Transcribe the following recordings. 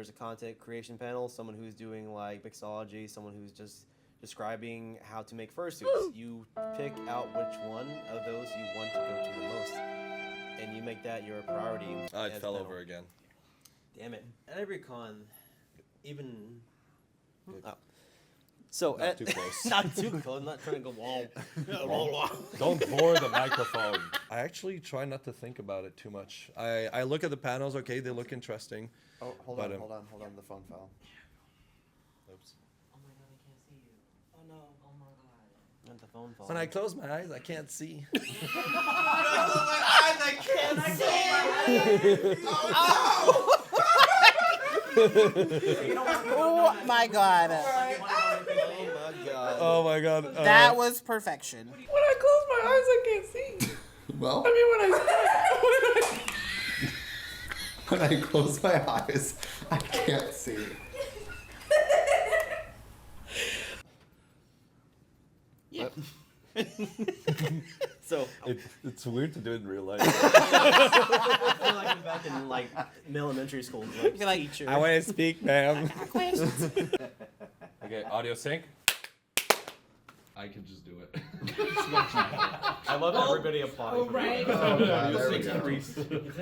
there's a content creation panel, someone who's doing like mixology, someone who's just describing how to make fursuits. You pick out which one of those you want to go to the most, and you make that your priority. It fell over again. Damn it. At every con, even... Oh. So not too close. Not too close. I'm not trying to go wall. Don't bore the microphone. I actually try not to think about it too much. I look at the panels. Okay, they look interesting. Oh, hold on. The phone fell. Oops. Oh my god, I can't see you. Oh no. Oh my god. Not the phone fall. When I close my eyes, I can't see. I can't see. Oh my god. Oh my god. That was perfection. When I close my eyes, I can't see. Well, I mean, when I close my eyes, I can't see. Yep. So it's weird to do it in real life. I feel like I'm back in like elementary school. Like, teacher. I want to speak, ma'am. Questions. Okay, audio sync. I can just do it. I love everybody applauding. Oh, right. Oh, God, there we go.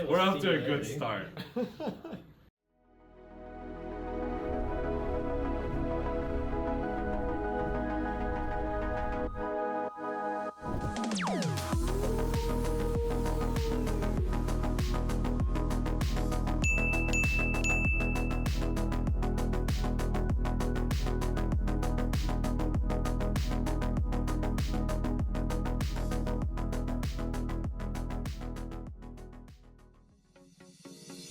We're off to a good start.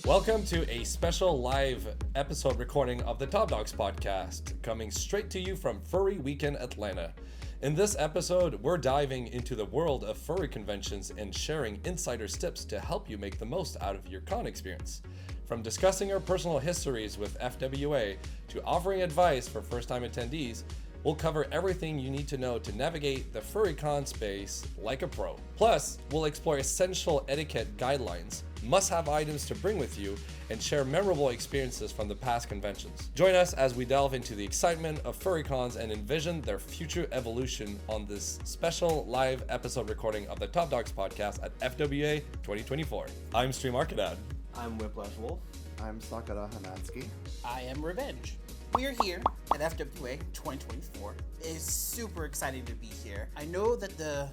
Welcome to a special live episode recording of the Top Dogs podcast, coming straight to you from Furry Weekend Atlanta. In this episode, we're diving into the world of furry conventions and sharing insider's tips to help you make the most out of your con experience. From discussing our personal histories with FWA to offering advice for first-time attendees, we'll cover everything you need to know to navigate the furry con space like a pro. Plus, we'll explore essential etiquette guidelines, must-have items to bring with you, and share memorable experiences from the past conventions. Join us as we delve into the excitement of furry cons and envision their future evolution on this special live episode recording of the Top Dogs podcast at FWA 2024. I'm Stream ArcaDad. I'm Whiplash Wolf. I'm Sakura Hanatsuki. I am Revenge. We're here at FWA 2024. It's super exciting to be here. I know that the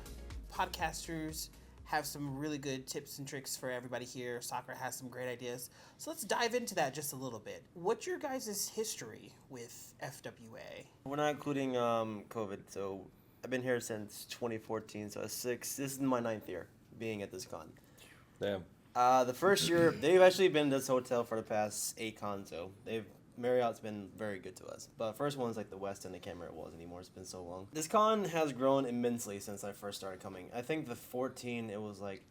podcasters have some really good tips and tricks for everybody here. Sakura has some great ideas. So let's dive into that just a little bit. What's your guys' history with FWA? We're not including COVID, so I've been here since 2014, so this is my 9th year being at this con. Damn. The first year, they've actually been to this hotel for the past 8 cons, so Marriott's been very good to us. But first one's like the West End, I can't remember what it was anymore, it's been so long. This con has grown immensely since I first started coming. I think the 14, it was like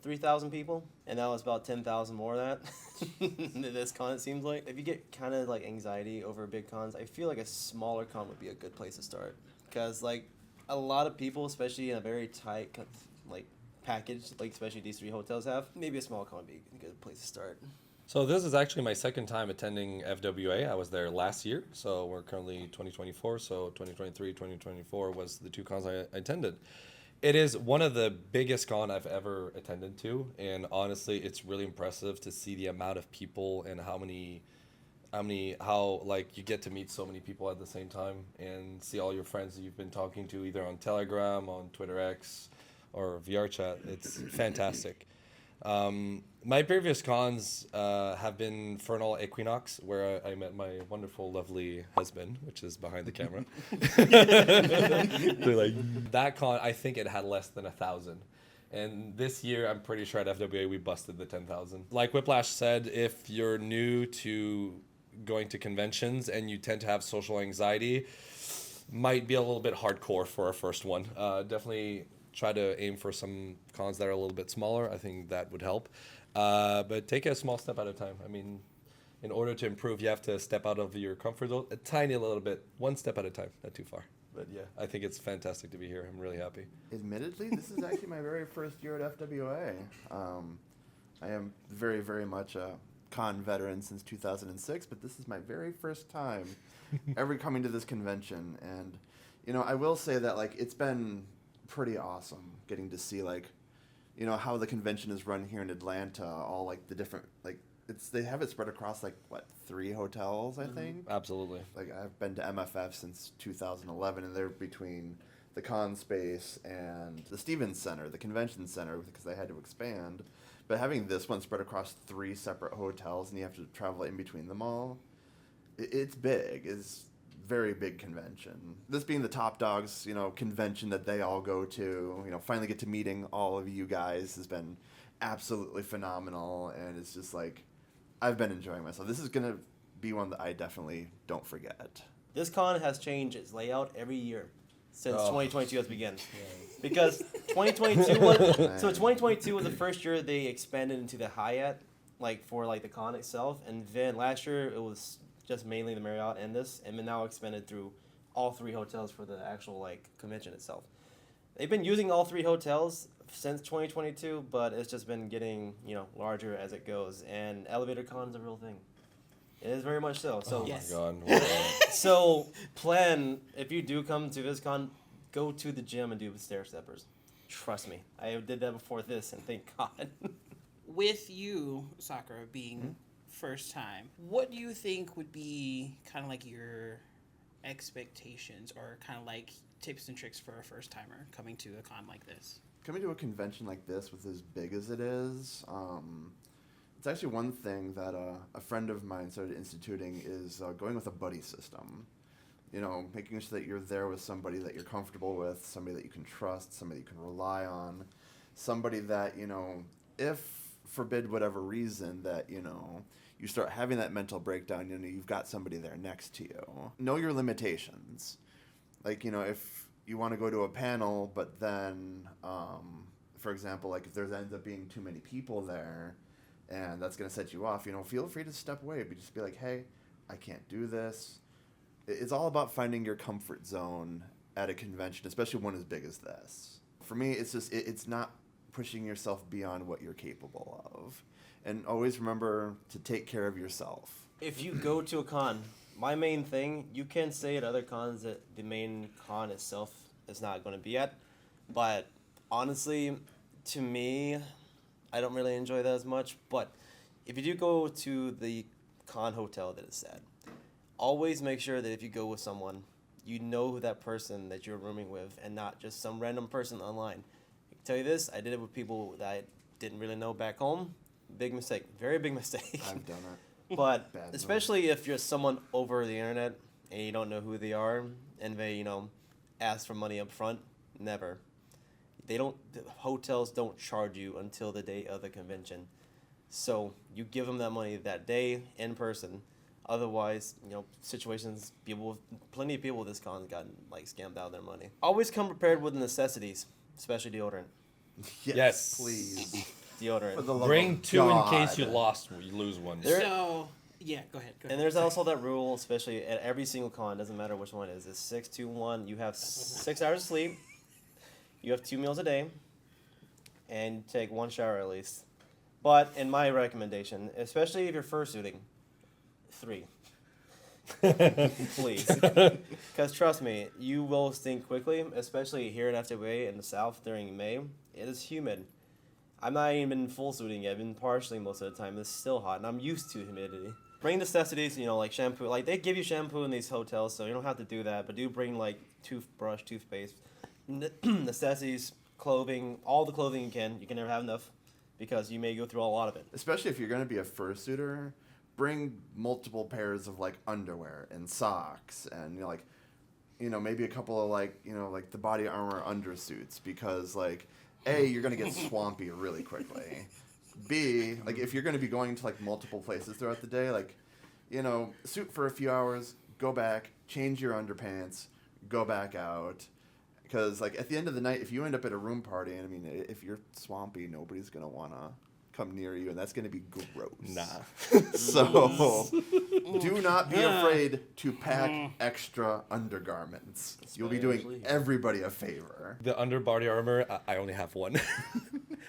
3,000 people, and that was about 10,000 more of that. This con, it seems like. If you get kind of like anxiety over big cons, I feel like a smaller con would be a good place to start. Because like a lot of people, especially in a very tight like package, like especially these 3 hotels have, maybe a small con would be a good place to start. So this is actually my second time attending FWA. I was there last year, so we're currently 2024, so 2023, 2024 was the 2 cons I attended. It is one of the biggest con I've ever attended to, and honestly, it's really impressive to see the amount of people and how like you get to meet so many people at the same time and see all your friends that you've been talking to either on Telegram, on Twitter X, or vrchat. It's fantastic. My previous cons have been Infernal Equinox, where I met my wonderful, lovely husband, which is behind the camera. That con, I think it had less than 1,000. And this year, I'm pretty sure at FWA, we busted the 10,000. Like Whiplash said, if you're new to going to conventions and you tend to have social anxiety, might be a little bit hardcore for our first one. Definitely try to aim for some cons that are a little bit smaller. I think that would help. But take it a small step at a time. I mean, in order to improve, you have to step out of your comfort zone a tiny little bit, one step at a time, not too far. But yeah, I think it's fantastic to be here. I'm really happy. Admittedly, this is actually my very first year at FWA. I am very, very much a con veteran since 2006, but this is my very first time ever coming to this convention. And, you know, I will say that, like, it's been pretty awesome getting to see, like, you know, how the convention is run here in Atlanta, all, like, the different, like, they have it spread across, like, what, 3 hotels, I think? Absolutely. Like, I've been to MFF since 2011, and they're between the con space and the Stevens Center, the convention center, because they had to expand. But having this one spread across 3 separate hotels, and you have to travel in between them all, it's big. It's very big convention. This being the Top Dogs, you know, convention that they all go to, you know, finally get to meeting all of you guys has been absolutely phenomenal, and it's just like, I've been enjoying myself. This is going to be one that I definitely don't forget. This con has changed its layout every year since 2022 has begun. Because 2022 was the first year they expanded into the Hyatt, like for like the con itself, and then last year it was just mainly the Marriott and this, and then now expanded through all 3 hotels for the actual like convention itself. They've been using all 3 hotels since 2022, but it's just been getting, you know, larger as it goes, and elevator con is a real thing. It is very much so. So Yes. Oh my God. so plan, if you do come to this con, go to the gym and do the stair steppers. Trust me, I did that before this, and thank God. With you, Sakura, being first time, what do you think would be kind of like your expectations or kind of like tips and tricks for a first timer coming to a con like this? Coming to a convention like this with as big as it is, it's actually one thing that a friend of mine started instituting is going with a buddy system. You know, making sure that you're there with somebody that you're comfortable with, somebody that you can trust, somebody you can rely on, somebody that, you know, if forbid whatever reason that, you know, you start having that mental breakdown, you know, you've got somebody there next to you. Know your limitations. Like, you know, if you want to go to a panel, but then, for example, like if there ends up being too many people there and that's going to set you off, you know, feel free to step away, but just be like, hey, I can't do this. It's all about finding your comfort zone at a convention, especially one as big as this. For me, it's just, it's not pushing yourself beyond what you're capable of. And always remember to take care of yourself. If you go to a con, my main thing, you can say at other cons that the main con itself is not going to be at, but honestly, to me, I don't really enjoy that as much. But if you do go to the con hotel that it's at, always make sure that if you go with someone, you know who that person that you're rooming with and not just some random person online. I can tell you this, I did it with people that I didn't really know back home. Big mistake. Very big mistake. I've done it. But Bad especially if you're someone over the internet and you don't know who they are and they, you know, ask for money up front, never. The hotels don't charge you until the day of the convention. So you give them that money that day in person. Otherwise, you know, plenty of people with this con gotten like scammed out of their money. Always come prepared with necessities, especially deodorant. Yes. Please. Deodorant. For the love Bring of 2 in case you God. lose one. So, yeah, go ahead. And there's also that rule, especially at every single con, doesn't matter which one it is. It's 6-2-1. You have 6 hours of sleep. You have 2 meals a day. And you take 1 shower at least. But in my recommendation, especially if you're fursuiting, 3. Please. Because trust me, you will stink quickly, especially here in FWA in the south during May. It is humid. I'm not even full suiting yet. I've been partially most of the time. It's still hot, and I'm used to humidity. Bring necessities, you know, like shampoo. Like, they give you shampoo in these hotels, so you don't have to do that. But do bring, like, toothbrush, toothpaste, necessities, clothing, all the clothing you can. You can never have enough because you may go through a lot of it. Especially if you're going to be a fursuiter, bring multiple pairs of, like, underwear and socks and, you know, like, you know, maybe a couple of, like, you know, like the body armor undersuits because, like, A, you're going to get swampy really quickly. B, like, if you're going to be going to, like, multiple places throughout the day, like, you know, suit for a few hours, go back, change your underpants, go back out. Because, like, at the end of the night, if you end up at a room party, and, I mean, if you're swampy, nobody's going to want to come near you, and that's going to be gross. Nah. So, do not be afraid to pack extra undergarments. You'll be doing everybody a favor. The underbody armor, I only have one.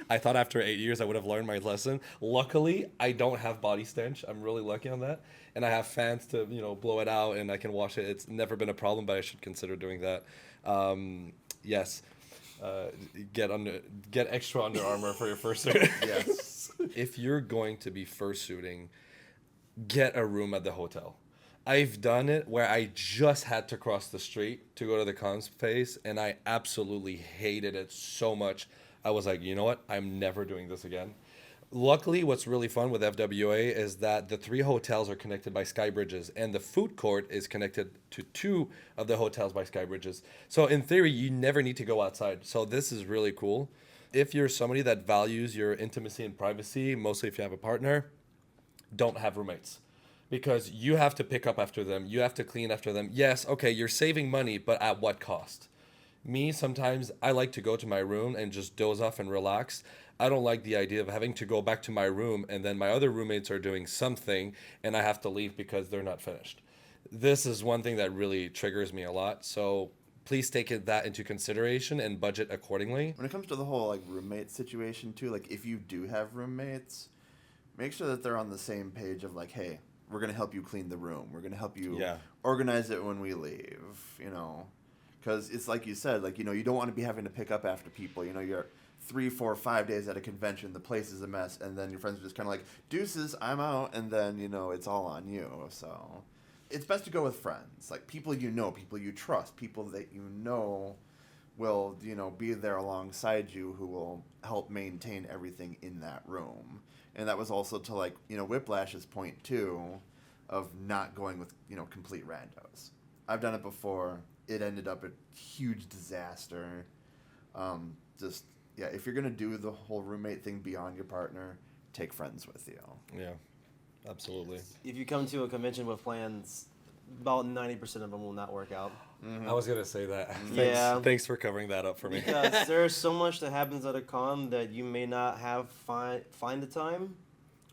I thought after 8 years I would have learned my lesson. Luckily, I don't have body stench. I'm really lucky on that. And I have fans to, blow it out and I can wash it. It's never been a problem, but I should consider doing that. Yes. Get extra Under Armour for your fursuit. Yes. If you're going to be fursuiting, get a room at the hotel. I've done it where I just had to cross the street to go to the con space, and I absolutely hated it so much. I was like, you know what? I'm never doing this again. Luckily, what's really fun with FWA is that the 3 hotels are connected by sky bridges, and the food court is connected to 2 of the hotels by sky bridges. So in theory, you never need to go outside. So this is really cool. If you're somebody that values your intimacy and privacy, mostly if you have a partner, don't have roommates. Because you have to pick up after them. You have to clean after them. Yes, okay, you're saving money, but at what cost? Me, sometimes I like to go to my room and just doze off and relax. I don't like the idea of having to go back to my room and then my other roommates are doing something and I have to leave because they're not finished. This is one thing that really triggers me a lot. So please take that into consideration and budget accordingly. When it comes to the whole roommate situation too, if you do have roommates, make sure that they're on the same page of hey, we're going to help you clean the room. We're going to help you organize it when we leave, because it's like you said, you don't want to be having to pick up after people. You're 3, 4, 5 days at a convention, the place is a mess, and then your friends are just kind of deuces, I'm out, and then, it's all on you. So it's best to go with friends, people people you trust, people that will, be there alongside you who will help maintain everything in that room. And that was also to Whiplash's point too, of not going with, complete randos. I've done it before. It ended up a huge disaster. If you're going to do the whole roommate thing beyond your partner, take friends with you. Yeah, absolutely. If you come to a convention with plans, about 90% of them will not work out. I was going to say that. Yeah. Thanks for covering that up for me. Because there's so much that happens at a con that you may not have find the time,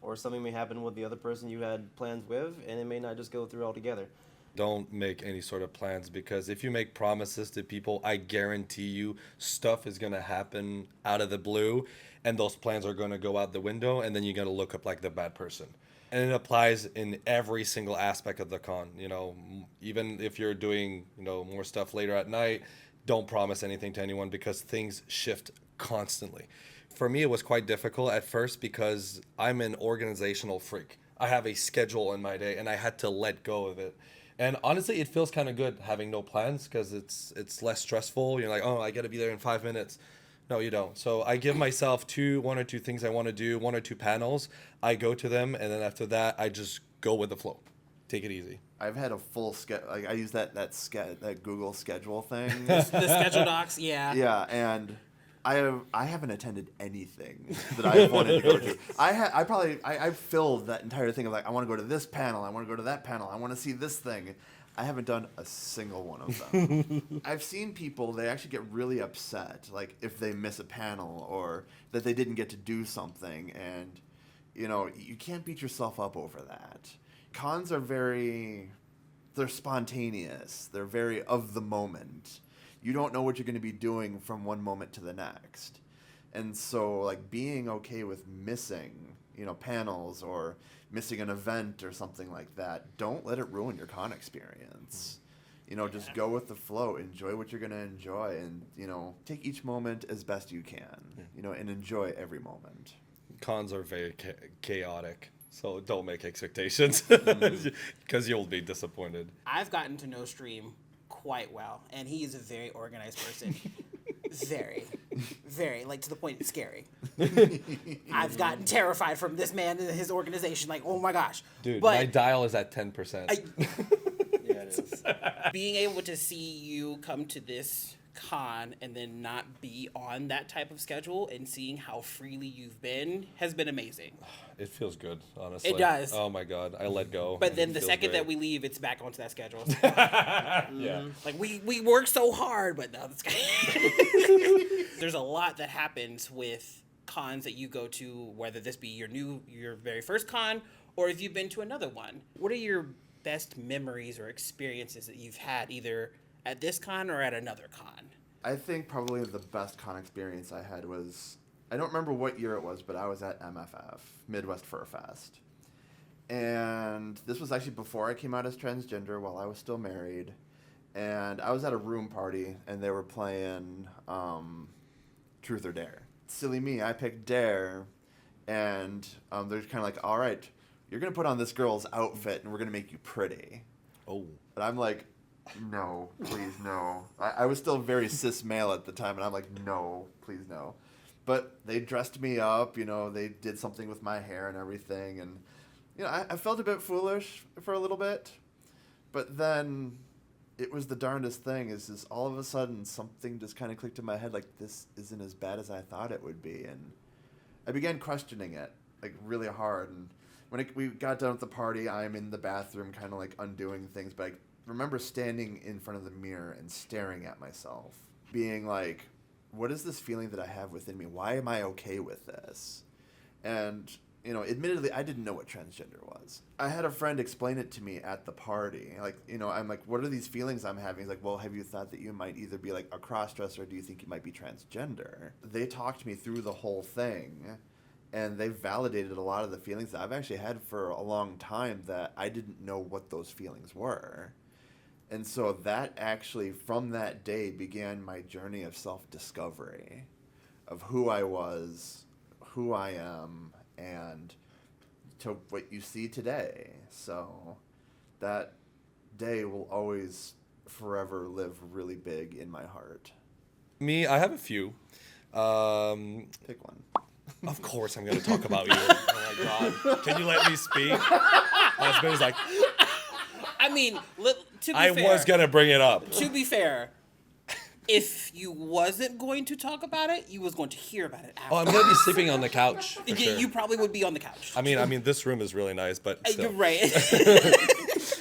or something may happen with the other person you had plans with, and it may not just go through altogether. Don't make any sort of plans, because if you make promises to people, I guarantee you stuff is going to happen out of the blue and those plans are going to go out the window and then you're going to look up like the bad person. And it applies in every single aspect of the con. Even if you're doing, more stuff later at night, don't promise anything to anyone because things shift constantly. For me, it was quite difficult at first because I'm an organizational freak. I have a schedule in my day and I had to let go of it. And honestly, it feels kind of good having no plans because it's less stressful. You're like, oh, I got to be there in 5 minutes. No, you don't. So I give myself 1 or 2 things I want to do, 1 or 2 panels. I go to them, and then after that, I just go with the flow. Take it easy. I've had a full schedule. I use that Google schedule thing. The schedule docs, yeah. Yeah, and I haven't attended anything that I wanted to go to. I filled that entire thing of I want to go to this panel, I want to go to that panel, I want to see this thing. I haven't done a single one of them. I've seen people, they actually get really upset, if they miss a panel or that they didn't get to do something, and you can't beat yourself up over that. Cons are they're spontaneous. They're very of the moment. You don't know what you're going to be doing from one moment to the next. And so, being okay with missing, panels or missing an event or something like that, don't let it ruin your con experience. Just go with the flow. Enjoy what you're going to enjoy and, take each moment as best you can, and enjoy every moment. Cons are very chaotic, so don't make expectations because you'll be disappointed. I've gotten to know Stream quite well, and he is a very organized person. Very, to the point it's scary. I've gotten terrified from this man and his organization. Oh my gosh, dude! But my dial is at 10%. Yeah, it is. Being able to see you come to this con and then not be on that type of schedule and seeing how freely you've been has been amazing. It feels good, honestly. It does. Oh my god, I let go. But then the second that we leave, it's back onto that schedule. Yeah. We work so hard, but no, there's a lot that happens with cons that you go to, whether this be your very first con or if you've been to another one. What are your best memories or experiences that you've had either at this con or at another con? I think probably the best con experience I had was I don't remember what year it was, but I was at MFF, Midwest Fur Fest. And this was actually before I came out as transgender, while I was still married. And I was at a room party, and they were playing Truth or Dare. Silly me, I picked Dare, and they're kind of like, all right, you're going to put on this girl's outfit, and we're going to make you pretty. Oh. And I'm like, no, please, no. I was still very cis male at the time, and I'm like, no, please, no. But they dressed me up, you know, they did something with my hair and everything, and, you know, I felt a bit foolish for a little bit, but then it was the darndest thing, is just all of a sudden something just kind of clicked in my head, like, this isn't as bad as I thought it would be, and I began questioning it, like, really hard, and when we got done with the party, I'm in the bathroom kind of, like, undoing things, but I remember standing in front of the mirror and staring at myself, being like, what is this feeling that I have within me? Why am I okay with this? And, you know, admittedly, I didn't know what transgender was. I had a friend explain it to me at the party. Like, you know, I'm like, what are these feelings I'm having? He's like, well, have you thought that you might either be like a crossdresser, or do you think you might be transgender? They talked me through the whole thing, and they validated a lot of the feelings that I've actually had for a long time that I didn't know what those feelings were. And so that actually, from that day, began my journey of self-discovery, of who I was, who I am, and to what you see today. So that day will always forever live really big in my heart. Me, I have a few. Pick one. Of course I'm going to talk about you. Oh my God. Can you let me speak? My husband was like, I mean, to be I fair, was going to bring it up. To be fair, if you wasn't going to talk about it, you was going to hear about it after. Oh, I'm going to be sleeping on the couch. For Yeah, sure. you probably would be on the couch. I mean, this room is really nice, but still. You're right.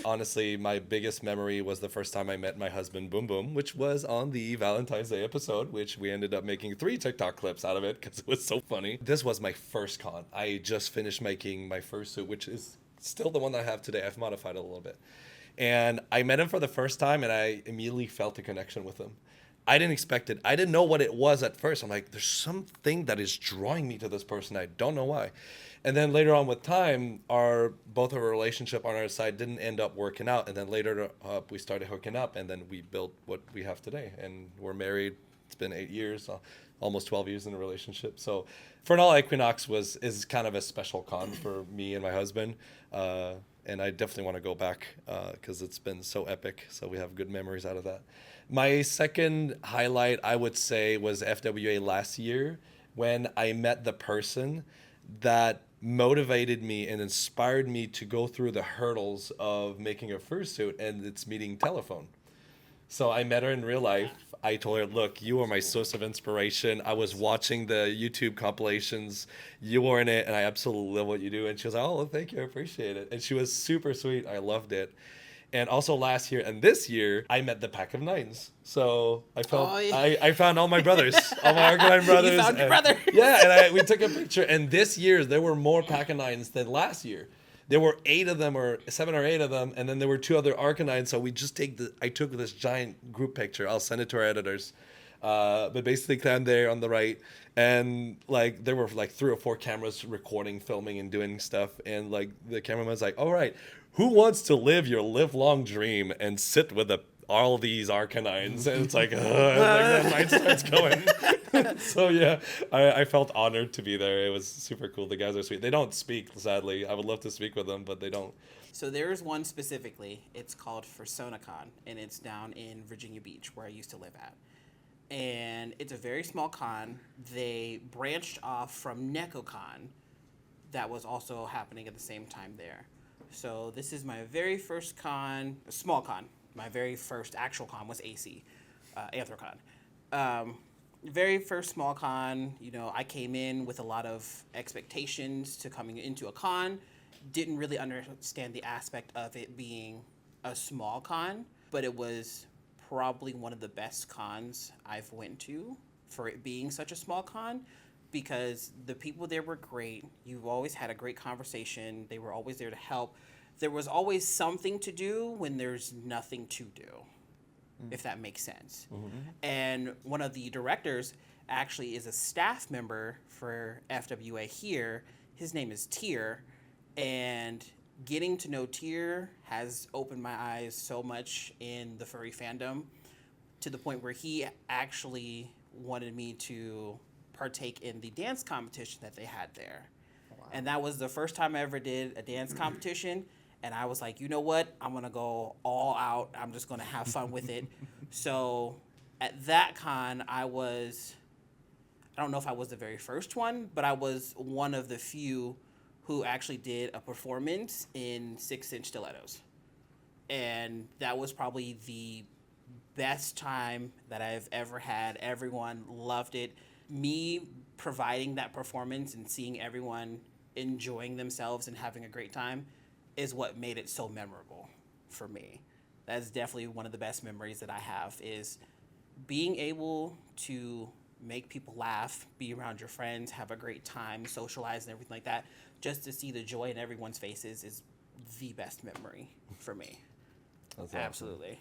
Honestly, my biggest memory was the first time I met my husband, Boom Boom, which was on the Valentine's Day episode, which we ended up making 3 TikTok clips out of it because it was so funny. This was my first con. I just finished making my fursuit, which is still the one that I have today. I've modified it a little bit. And I met him for the first time, and I immediately felt a connection with him. I didn't expect it. I didn't know what it was at first. I'm like, there's something that is drawing me to this person. I don't know why. And then later on with time, both of our relationship on our side didn't end up working out. And then later we started hooking up, and then we built what we have today. And we're married. It's been 8 years, almost 12 years in a relationship. So Fernal Equinox is kind of a special con for me and my husband. And I definitely want to go back because it's been so epic. So we have good memories out of that. My second highlight, I would say, was FWA last year when I met the person that motivated me and inspired me to go through the hurdles of making a fursuit, and it's meeting telephone. So I met her in real life. I told her, look, you are my source of inspiration. I was watching the YouTube compilations. You were in it, and I absolutely love what you do. And she was like, oh, thank you. I appreciate it. And she was super sweet. I loved it. And also last year and this year, I met the Pack of Nines. So I felt I found all my brothers, all my Arcanine brothers. You found your brother. Yeah, and we took a picture. And this year, there were more Pack of Nines than last year. There were 8 of them, or 7 or 8 of them, and then there were 2 other Arcanines. So we just I took this giant group picture. I'll send it to our editors. But basically, I'm there on the right, and like there were like 3 or 4 cameras recording, filming, and doing stuff. And like the cameraman's like, "All right, who wants to live your live-long dream and sit with all these Arcanines?" And it's like, the mind starts going. So yeah, I felt honored to be there. It was super cool. The guys are sweet. They don't speak, sadly. I would love to speak with them, but they don't. So there's one specifically. It's called FursonaCon, and it's down in Virginia Beach, where I used to live at. And it's a very small con. They branched off from NecoCon that was also happening at the same time there. So this is my very first con, a small con. My very first actual con was AC, Anthrocon. Very first small con, you know, I came in with a lot of expectations to coming into a con. Didn't really understand the aspect of it being a small con, but it was probably one of the best cons I've went to for it being such a small con, because the people there were great. You've always had a great conversation. They were always there to help. There was always something to do when there's nothing to do, if that makes sense. Mm-hmm. And one of the directors actually is a staff member for FWA here. His name is Tier, and getting to know Tier has opened my eyes so much in the furry fandom, to the point where he actually wanted me to partake in the dance competition that they had there. Wow. And that was the first time I ever did a dance competition. And I was like, you know what? I'm going to go all out. I'm just going to have fun with it. So at that con, I don't know if I was the very first one, but I was one of the few who actually did a performance in 6-inch stilettos. And that was probably the best time that I've ever had. Everyone loved it. Me providing that performance and seeing everyone enjoying themselves and having a great time is what made it so memorable for me. That's definitely one of the best memories that I have, is being able to make people laugh, be around your friends, have a great time, socialize and everything like that. Just to see the joy in everyone's faces is the best memory for me. That's awesome. Absolutely.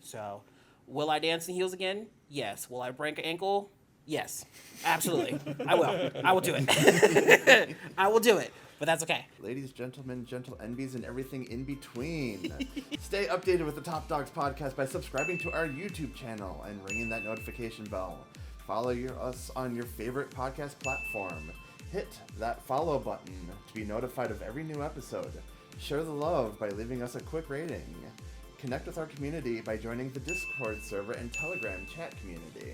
So, will I dance in heels again? Yes. Will I break an ankle? Yes. Absolutely. I will. I will do it. I will do it. But that's okay. Ladies, gentlemen, gentle envies, and everything in between. Stay updated with the Top Dogs podcast by subscribing to our YouTube channel and ringing that notification bell. Follow us on your favorite podcast platform. Hit that follow button to be notified of every new episode. Share the love by leaving us a quick rating. Connect with our community by joining the Discord server and Telegram chat community.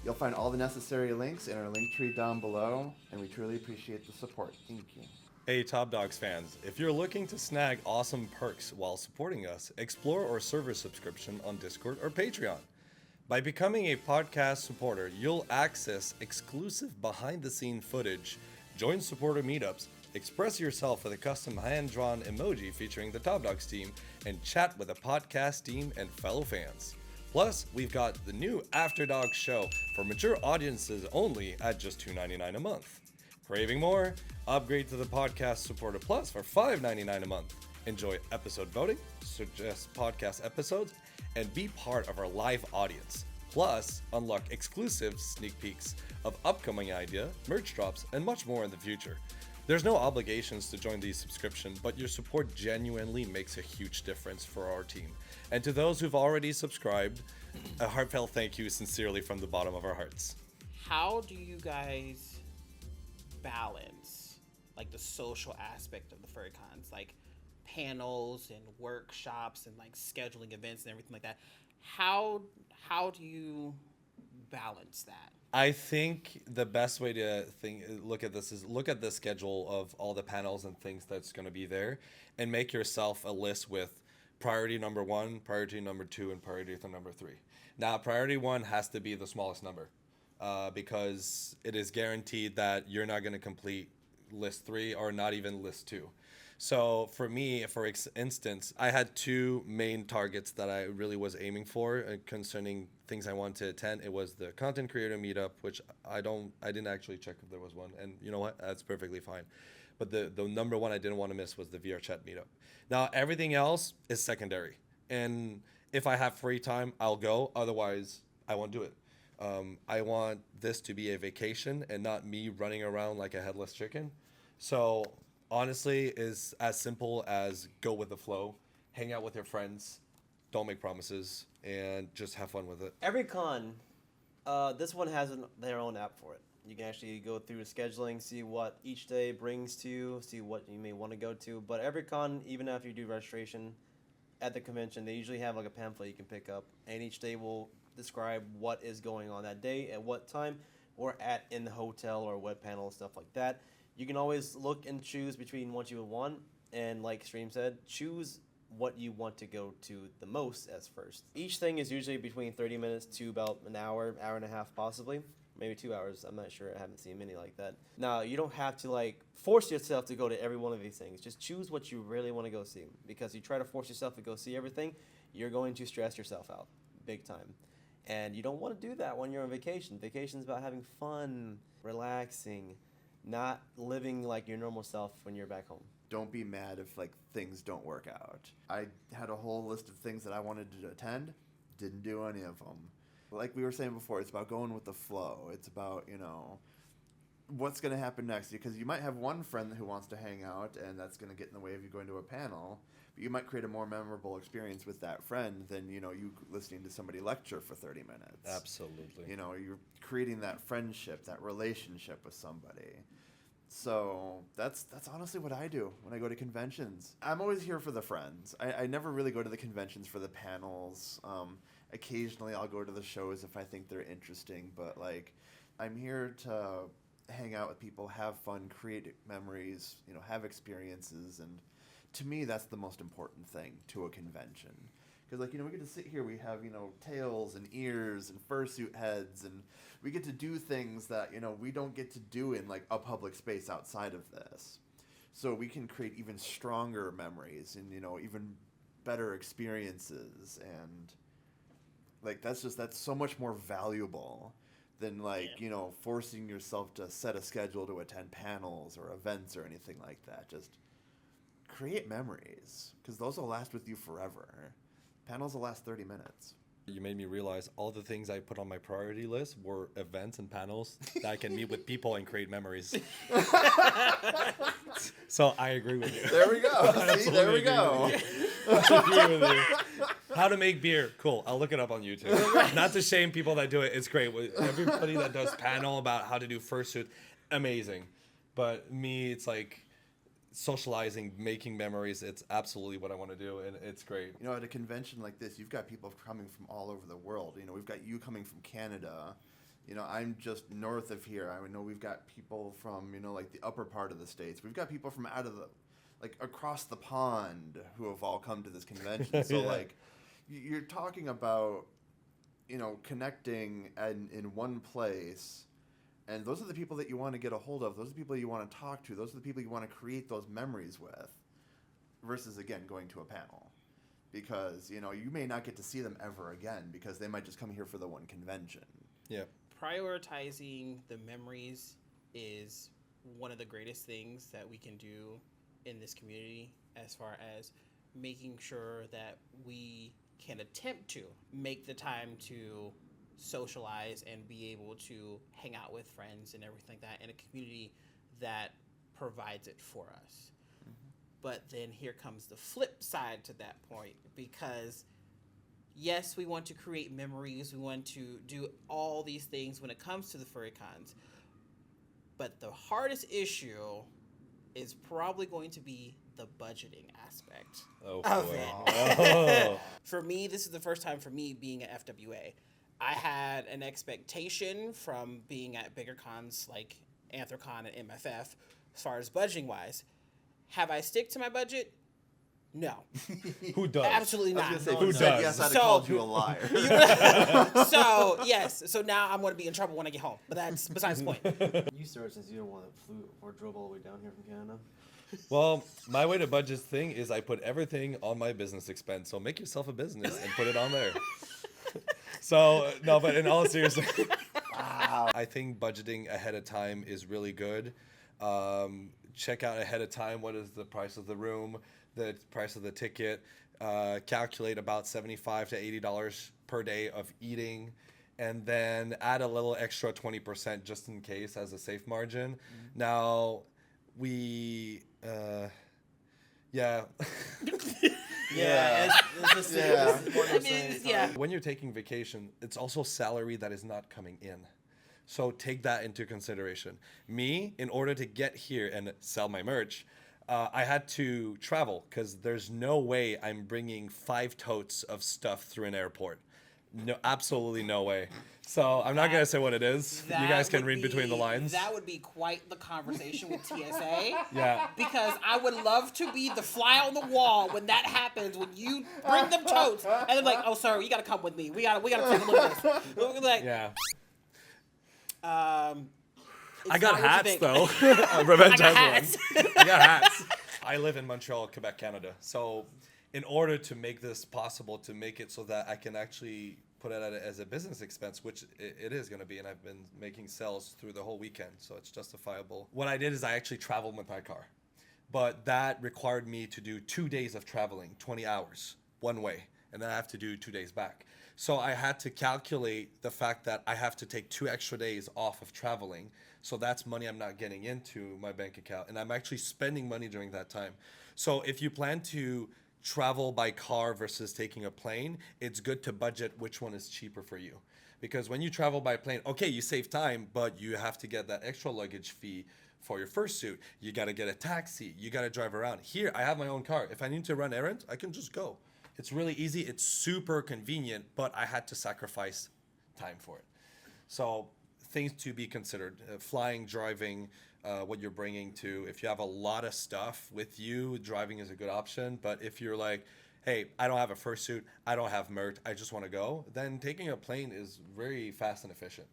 You'll find all the necessary links in our link tree down below, and we truly appreciate the support. Thank you. Hey Top Dogs fans, if you're looking to snag awesome perks while supporting us, explore our server subscription on Discord or Patreon. By becoming a podcast supporter, you'll access exclusive behind-the-scene footage, join supporter meetups, express yourself with a custom hand-drawn emoji featuring the Top Dogs team, and chat with the podcast team and fellow fans. Plus, we've got the new After Dogs show for mature audiences only at just $2.99 a month. Craving more? Upgrade to the Podcast Supporter Plus for $5.99 a month. Enjoy episode voting, suggest podcast episodes, and be part of our live audience. Plus, unlock exclusive sneak peeks of upcoming idea, merch drops, and much more in the future. There's no obligations to join these subscriptions, but your support genuinely makes a huge difference for our team. And to those who've already subscribed, a heartfelt thank you sincerely from the bottom of our hearts. How do you guys balance like the social aspect of the furry cons, like panels and workshops and like scheduling events and everything like that? How do you balance that? I think the best way to look at this is look at the schedule of all the panels and things that's going to be there, and make yourself a list with priority number 1, priority number 2, and priority number 3. Now, priority 1 has to be the smallest number, because it is guaranteed that you're not going to complete list 3 or not even list 2. So for me, for instance, I had 2 main targets that I really was aiming for concerning things I wanted to attend. It was the content creator meetup, which I didn't actually check if there was one, and you know what, that's perfectly fine. But the number 1 I didn't want to miss was the VRchat meetup. Now everything else is secondary, and if I have free time, I'll go. Otherwise, I won't do it. I want this to be a vacation and not me running around like a headless chicken. So honestly, is as simple as go with the flow, hang out with your friends, don't make promises, and just have fun with it. Every con, this one has their own app for it. You can actually go through the scheduling, see what each day brings to you, see what you may want to go to. But every con, even after you do registration at the convention, they usually have like a pamphlet you can pick up, and each day will describe what is going on that day, at what time, or in the hotel or web panel and stuff like that. You can always look and choose between what you would want, and like Stream said, choose what you want to go to the most as first. Each thing is usually between 30 minutes to about an hour, hour and a half possibly. Maybe 2 hours, I'm not sure, I haven't seen many like that. Now, you don't have to like force yourself to go to every one of these things. Just choose what you really want to go see, because you try to force yourself to go see everything, you're going to stress yourself out big time. And you don't want to do that when you're on vacation. Vacation's about having fun, relaxing, not living like your normal self when you're back home. Don't be mad if like things don't work out. I had a whole list of things that I wanted to attend, didn't do any of them. Like we were saying before, it's about going with the flow. It's about, what's going to happen next. Because you might have one friend who wants to hang out, and that's going to get in the way of you going to a panel. But you might create a more memorable experience with that friend than, you listening to somebody lecture for 30 minutes. Absolutely. You're creating that friendship, that relationship with somebody. So that's honestly what I do when I go to conventions. I'm always here for the friends. I never really go to the conventions for the panels. Occasionally I'll go to the shows if I think they're interesting, but like I'm here to hang out with people, have fun, create memories, have experiences, and to me that's the most important thing to a convention. Because, we get to sit here, we have, tails and ears and fursuit heads, and we get to do things that, we don't get to do in, a public space outside of this. So we can create even stronger memories and, even better experiences. And, that's so much more valuable than, forcing yourself to set a schedule to attend panels or events or anything like that. Just create memories, because those will last with you forever. Panels will last 30 minutes. You made me realize all the things I put on my priority list were events and panels that I can meet with people and create memories. So I agree with you. There we go. See, there we go. I agree with you. How to make beer. Cool. I'll look it up on YouTube. Not to shame people that do it. It's great. Everybody that does panel about how to do fursuit, amazing. But me, it's like socializing, making memories. It's absolutely what I want to do, and it's great. At a convention like this, you've got people coming from all over the world. We've got you coming from Canada. I'm just north of here. I know we've got people from, the upper part of the States. We've got people from out of the, across the pond who have all come to this convention. So, Yeah. You're talking about, connecting in one place. And those are the people that you want to get a hold of. Those are the people you want to talk to. Those are the people you want to create those memories with versus, again, going to a panel. Because, you may not get to see them ever again because they might just come here for the one convention. Yeah. Prioritizing the memories is one of the greatest things that we can do in this community as far as making sure that we can attempt to make the time to socialize and be able to hang out with friends and everything like that in a community that provides it for us. Mm-hmm. But then here comes the flip side to that point, because yes, we want to create memories, we want to do all these things when it comes to the furry cons, but the hardest issue is probably going to be the budgeting aspect of it. Oh. For me, this is the first time for me being at FWA. I had an expectation from being at bigger cons like Anthrocon and MFF as far as budgeting wise. Have I stick to my budget? No. Who does? Absolutely not. Who does? Yes, I'd have called you a liar. So, yes. So now I'm going to be in trouble when I get home. But that's besides the point. You started since you're the one that flew or drove all the way down here from Canada. Well, my way to budget thing is I put everything on my business expense. So make yourself a business and put it on there. So, no, but in all seriousness, wow. I think budgeting ahead of time is really good. Check out ahead of time what is the price of the room, the price of the ticket. Calculate about $75 to $80 per day of eating, and then add a little extra 20% just in case as a safe margin. Mm-hmm. Now, we, yeah. Yeah, it's just yeah. When you're taking vacation, it's also salary that is not coming in. So take that into consideration. Me, in order to get here and sell my merch, I had to travel because there's no way I'm bringing 5 totes of stuff through an airport. No, absolutely no way. So I'm not going to say what it is. You guys can read between the lines. That would be quite the conversation with TSA. Yeah. Because I would love to be the fly on the wall when that happens, when you bring them totes, and they're like, oh, sir, you got to come with me. We got to take a look at this. We're like, Yeah. it's I got not what you hats, think. though. Revenge I got has hats. one. I got hats. I live in Montreal, Quebec, Canada. So in order to make this possible, to make it so that I can actually put it as a business expense, which it is going to be, and I've been making sales through the whole weekend, so it's justifiable. What I did is I actually traveled with my car. But that required me to do 2 days of traveling, 20 hours, one way. and then I have to do 2 days back. So I had to calculate the fact that I have to take 2 extra days off of traveling. So that's money I'm not getting into my bank account, and I'm actually spending money during that time. So if you plan to travel by car versus taking a plane, it's good to budget which one is cheaper for you. Because when you travel by plane, okay, you save time, but you have to get that extra luggage fee for your fursuit. You got to get a taxi. You got to drive around. Here, I have my own car. If I need to run errands, I can just go. It's really easy. It's super convenient, but I had to sacrifice time for it. So things to be considered: flying, driving, what you're bringing to. If you have a lot of stuff with you, driving is a good option. But if you're like, hey, I don't have a fursuit, I don't have mert, I just want to go, then taking a plane is very fast and efficient.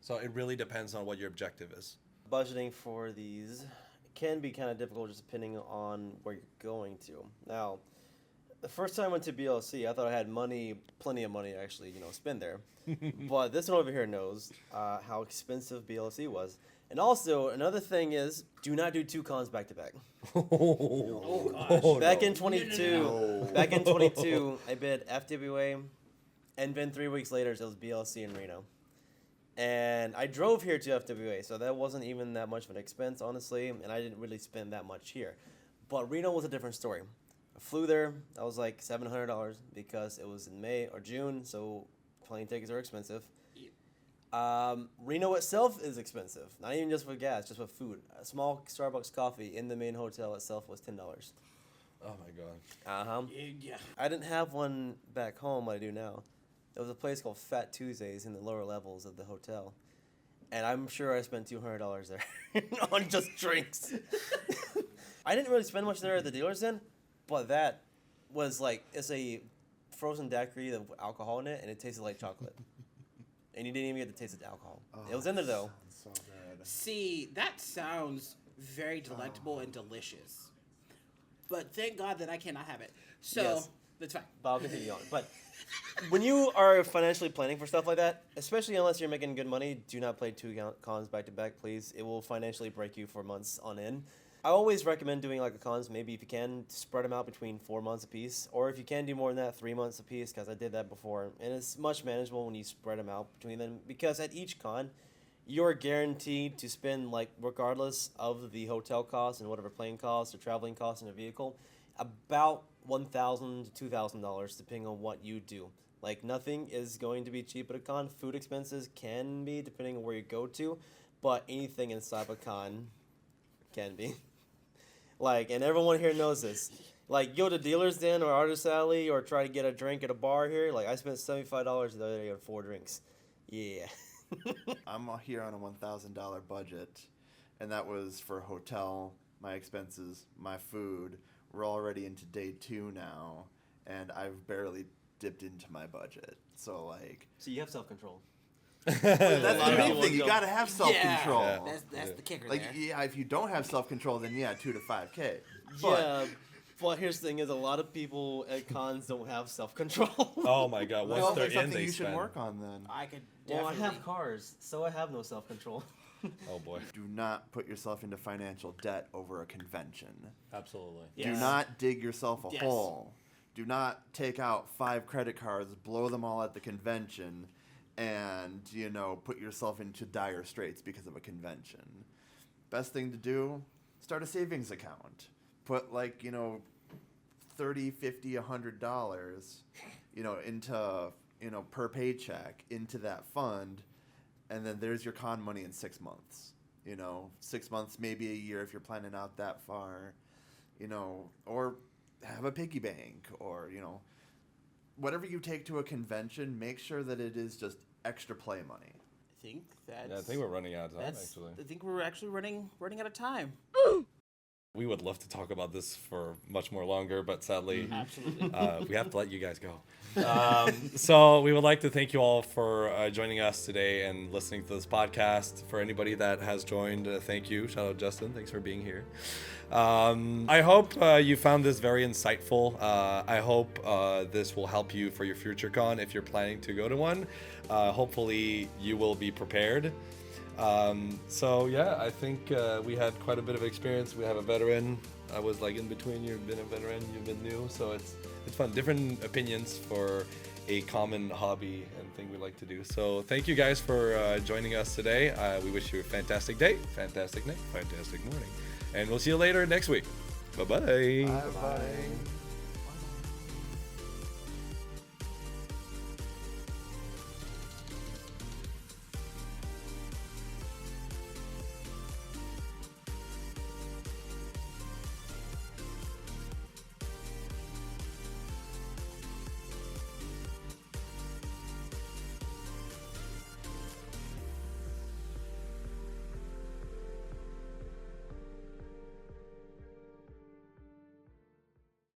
So it really depends on what your objective is. Budgeting for these can be kind of difficult just depending on where you're going to. Now, the first time I went to BLC, I thought I had money, plenty of money to actually, spend there. But this one over here knows how expensive BLC was. And also, another thing is, do not do 2 cons back to back. Oh gosh. Back in 22, I bid FWA, and then 3 weeks later, it was BLC in Reno. And I drove here to FWA, so that wasn't even that much of an expense, honestly, and I didn't really spend that much here. But Reno was a different story. I flew there, that was like $700 because it was in May or June, so plane tickets are expensive. Reno itself is expensive, not even just with gas, just with food. A small Starbucks coffee in the main hotel itself was $10. Oh my god. Uh-huh. Yeah. I didn't have one back home, what I do now. There was a place called Fat Tuesdays in the lower levels of the hotel. And I'm sure I spent $200 there on just drinks. I didn't really spend much there at the dealer's den, but that was like, it's a frozen daiquiri with alcohol in it, and it tasted like chocolate. And you didn't even get to taste the alcohol. It was in there, though. So good. See, that sounds very delectable and delicious. But thank God that I cannot have it. So, Yes. that's fine. But I'll continue on. But when you are financially planning for stuff like that, especially unless you're making good money, do not play 2 cons back to back, please. It will financially break you for months on end. I always recommend doing like a cons, maybe if you can, spread them out between 4 months apiece. Or if you can do more than that, 3 months apiece, because I did that before. And it's much manageable when you spread them out between them, because at each con, you're guaranteed to spend, like, regardless of the hotel costs and whatever plane costs or traveling costs in a vehicle, about $1,000 to $2,000 depending on what you do. Like, nothing is going to be cheap at a con. Food expenses can be depending on where you go to, but anything inside a con can be. Like, and everyone here knows this. Like, go to Dealer's Den or Artist Alley or try to get a drink at a bar here. Like, I spent $75 the other day on 4 drinks. Yeah. I'm here on a $1,000 budget, and that was for hotel, my expenses, my food. We're already into day 2 now, and I've barely dipped into my budget. So, like... So you have self-control. That's lot the of big people thing. You don't. gotta have self-control. Yeah. That's the kicker Like, there. yeah, if you don't have self-control, then yeah, 2 to 5K. Yeah, but here's the thing is a lot of people at cons don't have self-control. Oh my god, once Well, they're that's in, something they you should spend. work on then. I could Well, I definitely... have cars, so I have no self-control. Oh boy. Do not put yourself into financial debt over a convention. Absolutely. Yeah. Do Yes. not dig yourself a Yes. hole. Do not take out 5 credit cards, blow them all at the convention, and, put yourself into dire straits because of a convention. Best thing to do, start a savings account. Put, like, $30, $50, $100, into, per paycheck into that fund, and then there's your con money in 6 months. 6 months, maybe a year if you're planning out that far, or have a piggy bank, or, whatever you take to a convention, make sure that it is just extra play money. I think that's... Yeah, I think we're running out of time, actually. I think we're actually running out of time. We would love to talk about this for much more longer, but sadly, Absolutely. we have to let you guys go. So we would like to thank you all for joining us today and listening to this podcast. For anybody that has joined, thank you. Shout out Justin. Thanks for being here. I hope you found this very insightful. I hope this will help you for your future con if you're planning to go to one. Hopefully you will be prepared. So yeah, I think we had quite a bit of experience. We have a veteran. I was like in between. You've been a veteran. You've been new. So it's It's fun. Different opinions for a common hobby and thing we like to do. So thank you guys for joining us today. We wish you a fantastic day, fantastic night, fantastic morning. And we'll see you later next week. Bye-bye. Bye-bye.